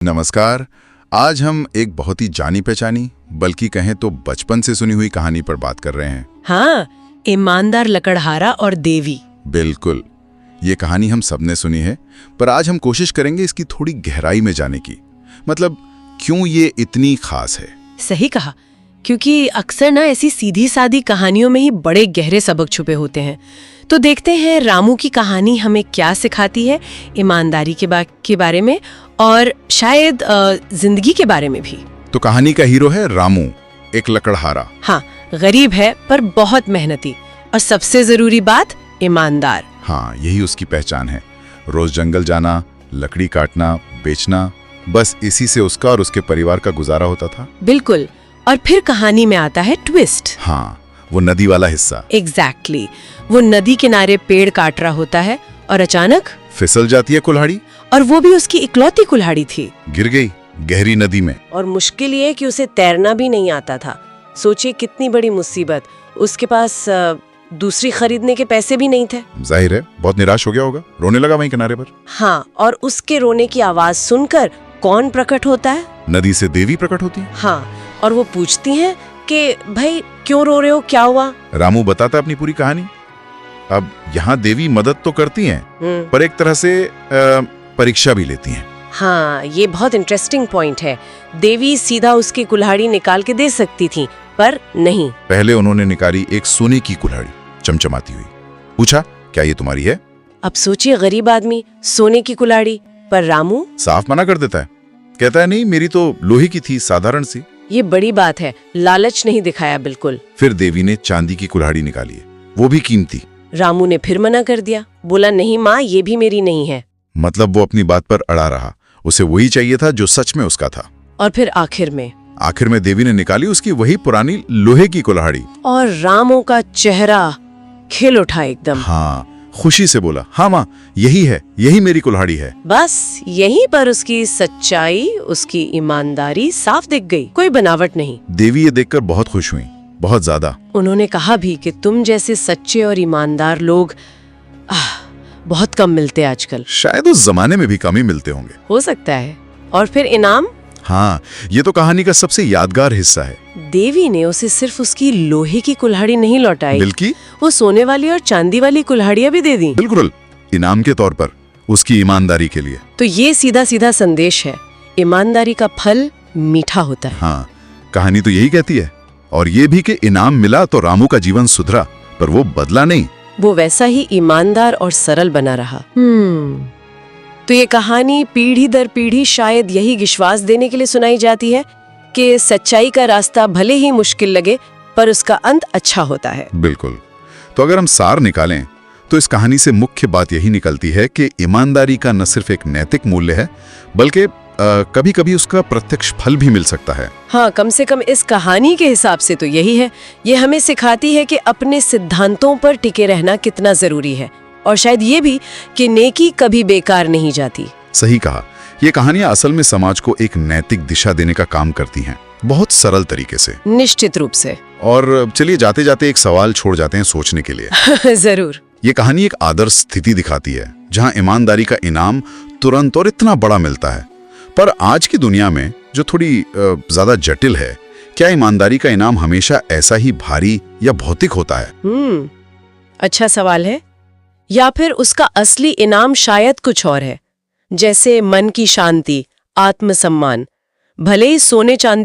नमस्कार। आज हम एक बहुत ही जानी पहचानी बल्कि कहें तो बचपन से सुनी हुई कहानी पर बात कर रहे हैं। हाँ, ईमानदार लकड़हारा और देवी। बिल्कुल, ये कहानी हम सबने सुनी है, पर आज हम कोशिश करेंगे इसकी थोड़ी गहराई में जाने की। मतलब क्यों ये इतनी खास है। सही कहा, क्योंकि अक्सर ना ऐसी सीधी सादी कहानियों में ही बड़े गहरे सबक छुपे होते हैं। तो देखते हैं रामू की कहानी हमें क्या सिखाती है ईमानदारी के बारे में और शायद जिंदगी के बारे में भी। तो कहानी का हीरो है रामू, एक लकड़हारा। हाँ, गरीब है पर बहुत मेहनती और सबसे जरूरी बात ईमानदार। हाँ, यही उसकी पहचान है। रोज जंगल जाना, लकड़ी काटना, बेचना, बस इसी से उसका और उसके परिवार का गुजारा होता था। बिल्कुल। और फिर कहानी में आता है ट्विस्ट। हाँ, वो नदी वाला हिस्सा। एग्जैक्टली। वो नदी किनारे पेड़ काट रहा होता है और अचानक फिसल जाती है कुल्हाड़ी, और वो भी उसकी इकलौती कुल्हाड़ी थी। गिर गई गहरी नदी में। और मुश्किल ये कि उसे तैरना भी नहीं आता था। सोचिए कितनी बड़ी मुसीबत। उसके पास दूसरी खरीदने के पैसे भी नहीं थे। जाहिर है बहुत निराश हो गया होगा, रोने लगा वहीं किनारे पर। हाँ, और उसके रोने की आवाज सुनकर कौन प्रकट होता है? नदी से देवी प्रकट होती है। हाँ, और वो पूछती हैं कि भाई क्यों रो रहे हो, क्या हुआ? रामू बताता अपनी पूरी कहानी। अब यहाँ देवी मदद तो करती हैं, पर एक तरह से परीक्षा भी लेती हैं। हाँ, ये बहुत इंटरेस्टिंग पॉइंट है। देवी सीधा उसकी कुल्हाड़ी निकाल के दे सकती थी, पर नहीं। पहले उन्होंने निकाली एक सोने की कुल्हाड़ी, चमचमाती हुई। पूछा, क्या ये तुम्हारी है? अब सोचिए, गरीब आदमी, सोने की कुल्हाड़ी। पर रामू साफ मना कर देता है, कहता है नहीं, मेरी तो लोहे की थी, साधारण सी। ये बड़ी बात है, लालच नहीं दिखाया बिल्कुल। फिर देवी ने चांदी की कुल्हाड़ी निकाली है, वो भी कीमती। रामू ने फिर मना कर दिया, बोला नहीं माँ, ये भी मेरी नहीं है। मतलब वो अपनी बात पर अड़ा रहा, उसे वही चाहिए था जो सच में उसका था। और फिर आखिर में देवी ने निकाली उसकी वही पुरानी लोहे की कुल्हाड़ी। और रामू का चेहरा खिल उठा एकदम। हाँ, खुशी से बोला, हाँ माँ, यही है, यही मेरी कुल्हाड़ी है। बस यहीं पर उसकी सच्चाई, उसकी ईमानदारी साफ दिख गई, कोई बनावट नहीं। देवी ये देखकर बहुत खुश हुई, बहुत ज्यादा। उन्होंने कहा भी कि तुम जैसे सच्चे और ईमानदार लोग बहुत कम मिलते आजकल। शायद उस जमाने में भी कम ही मिलते होंगे, हो सकता है। और फिर इनाम? हाँ, ये तो कहानी का सबसे यादगार हिस्सा है। देवी ने उसे सिर्फ उसकी लोहे की कुल्हाड़ी नहीं लौटाई, बल्कि वो सोने वाली और चांदी वाली कुल्हाड़ियां भी दे दी। बिल्कुल, इनाम के तौर पर, उसकी ईमानदारी के लिए। तो ये सीधा सीधा संदेश है, ईमानदारी का फल मीठा होता है। हाँ, कहानी तो यही कहती है। और ये भी कि इनाम मिला तो रामू का जीवन सुधरा, पर वो बदला नहीं, वो वैसा ही ईमानदार और सरल बना रहा। तो ये कहानी पीढ़ी दर पीढ़ी शायद यही विश्वास देने के लिए सुनाई जाती है कि सच्चाई का रास्ता भले ही मुश्किल लगे, पर उसका अंत अच्छा होता है। बिल्कुल। तो अगर हम सार निकालें तो इस कहानी से मुख्य बात यही निकलती है कि ईमानदारी का न सिर्फ एक नैतिक मूल्य है, बल्कि कभी कभी उसका प्रत्यक्ष फल भी मिल सकता है। हाँ, कम से कम इस कहानी के हिसाब से तो यही है। ये हमें सिखाती है कि अपने सिद्धांतों पर टिके रहना कितना जरूरी है, और शायद ये भी कि नेकी कभी बेकार नहीं जाती। सही कहा। ये कहानियां असल में समाज को एक नैतिक दिशा देने का काम करती हैं, बहुत सरल तरीके से। निश्चित रूप से। और चलिए जाते जाते एक सवाल छोड़ जाते हैं सोचने के लिए। जरूर। ये कहानी एक आदर्श स्थिति दिखाती है जहां ईमानदारी का इनाम तुरंत और इतना बड़ा मिलता है। पर आज की दुनिया में जो थोड़ी ज्यादा जटिल है, क्या ईमानदारी का इनाम हमेशा ऐसा ही भारी या भौतिक होता है? अच्छा सवाल है। या फिर उसका असली इनाम शायद कुछ और है, जैसे मन की शांति, आत्मसम्मान। भले ही सोने चांदी